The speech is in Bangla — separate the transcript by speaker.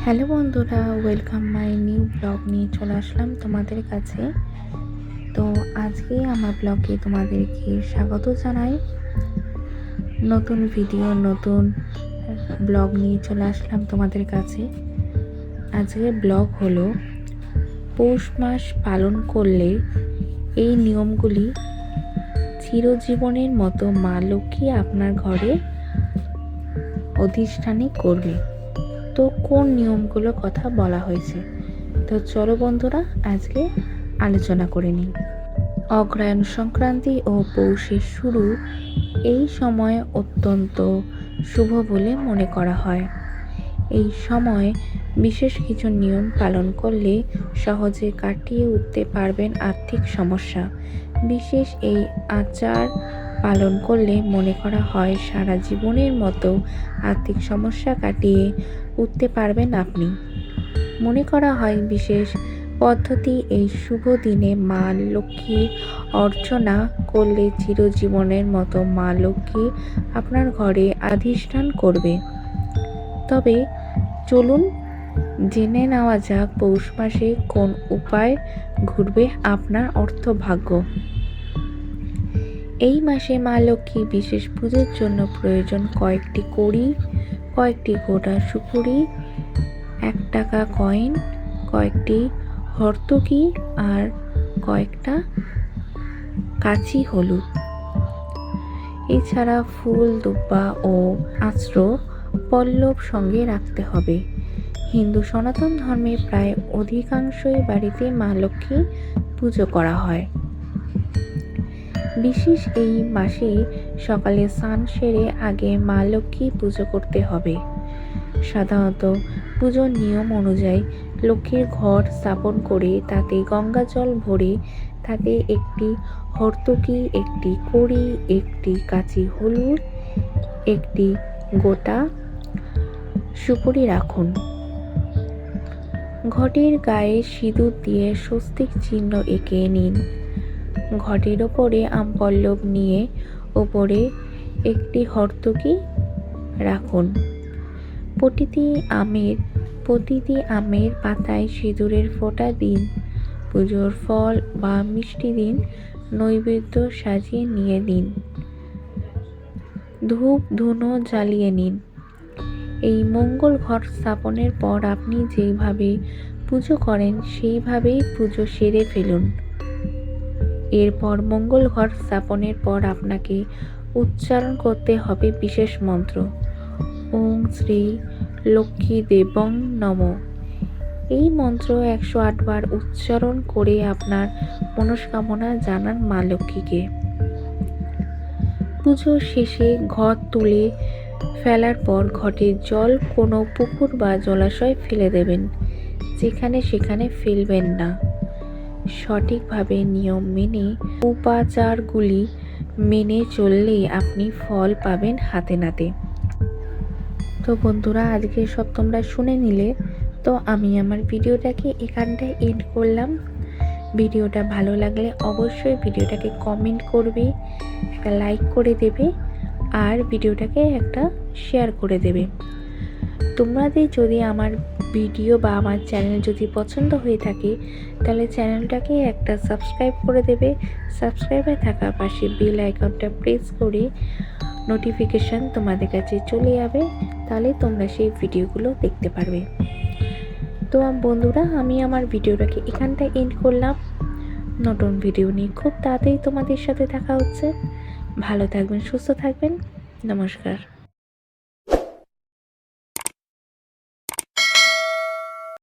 Speaker 1: হ্যালো বন্ধুরা, ওয়েলকাম মাই নিউ ব্লগ নিয়ে চলে আসলাম তোমাদের কাছে। তো আজকে আমার ব্লগে তোমাদেরকে স্বাগত জানাই। নতুন ভিডিও, নতুন ব্লগ নিয়ে চলে আসলাম তোমাদের কাছে। আজকে ব্লগ হলো পৌষ মাস পালন করলে এই নিয়মগুলি চিরজীবনের মতো মা লক্ষ্মী আপনার ঘরে অধিষ্ঠানী করবে। তো কোন নিয়মগুলোর কথা বলা হয়েছে, তো চলো বন্ধুরা আজকে আলোচনা করে নিই। অগ্রহায়ণ সংক্রান্তি ও পৌষের শুরু এই সময় অত্যন্ত শুভ বলে মনে করা হয়। এই সময় বিশেষ কিছু নিয়ম পালন করলে সহজে কাটিয়ে উঠতে পারবেন আর্থিক সমস্যা। বিশেষ এই আচার পালন করলে মনে করা হয় সারা জীবনের মতো আর্থিক সমস্যা কাটিয়ে উঠতে পারবেন আপনি। মনে করা হয় বিশেষ পদ্ধতি এই শুভ দিনে মা লক্ষ্মীর অর্চনা করলে চিরজীবনের মতো মা লক্ষ্মী আপনার ঘরে অধিষ্ঠান করবে। তবে চলুন জেনে নেওয়া যাক পৌষ মাসে কোন উপায় ঘুরবে আপনার অর্থভাগ্য। এই মাসে মা লক্ষ্মী বিশেষ পুজোর জন্য প্রয়োজন কয়েকটি কড়ি, কয়েকটি গোটা সুপুরি, 1 টাকা কয়েন, কয়েকটি হর্তুকি আর কয়েকটা কাঁচি হলুদ। এছাড়া ফুল, দুব্বা ও আশ্র পল্লব সঙ্গে রাখতে হবে। হিন্দু সনাতন ধর্মে প্রায় অধিকাংশই বাড়িতে মা লক্ষ্মী পুজো করা হয়। বিশেষ এই মাসে সকালে স্নান সেরে আগে মা লক্ষ্মী পুজো করতে হবে। সাধারণত পুজোর নিয়ম অনুযায়ী লক্ষ্মীর ঘর স্থাপন করে তাতে গঙ্গা জল ভরে তাতে একটি হর্তুকি, একটি কড়ি, একটি কাঁচি হলুদ, একটি গোটা সুপুরি রাখুন। ঘটের গায়ে সিঁদুর দিয়ে স্বস্তিক চিহ্ন এঁকে নিন। ঘটের ওপরে আমপল্লব নিয়ে ওপরে একটি হর্তুকি রাখুন। প্রতিটি আমের পাতায় সিঁদুরের ফোঁটা দিন। পুজোর ফল বা মিষ্টি দিন, নৈবেদ্য সাজিয়ে নিয়ে দিন। ধূপ ধুনো জ্বালিয়ে নিন। এই মঙ্গল ঘর স্থাপনের পর আপনি যেইভাবে পুজো করেন সেইভাবেই পুজো সেরে ফেলুন। এরপর মঙ্গল ঘর স্থাপনের পর আপনাকে উচ্চারণ করতে হবে বিশেষ মন্ত্র, ওং শ্রী লক্ষ্মী দেবং নমঃ। এই মন্ত্র 108 বার উচ্চারণ করে আপনার মনস্কামনা জানান মা লক্ষ্মীকে। পুজো শেষে ঘট তুলে ফেলার পর ঘটের জল কোনো পুকুর বা জলাশয় ফেলে দেবেন, যেখানে সেখানে ফেলবেন না। সঠিকভাবে নিয়ম মেনে উপাচারগুলি মেনে চললেই আপনি ফল পাবেন হাতে নাতে। তো বন্ধুরা আজকে সব তোমরা শুনে নিলে, তো আমি আমার ভিডিওটাকে এখানটায় এন্ড করলাম। ভিডিওটা ভালো লাগলে অবশ্যই ভিডিওটাকে কমেন্ট করবে, একটা লাইক করে দেবে আর ভিডিওটাকে একটা শেয়ার করে দেবে। তোমাদের যদি আমার ভিডিও বা আমার চ্যানেল যদি পছন্দ হয়ে থাকে তাহলে চ্যানেলটাকে একটা সাবস্ক্রাইব করে দেবে। সাবস্ক্রাইবে থাকার পাশে বেল আইকনটা প্রেস করে নোটিফিকেশান তোমাদের কাছে চলে যাবে, তাহলে তোমরা সেই ভিডিওগুলো দেখতে পারবে। তো বন্ধুরা আমি আমার ভিডিওটাকে এখানটায় এন্ড করলাম। নতুন ভিডিও নিয়ে খুব তাড়াতাড়ি তোমাদের সাথে দেখা হচ্ছে। ভালো থাকবেন, সুস্থ থাকবেন। নমস্কার।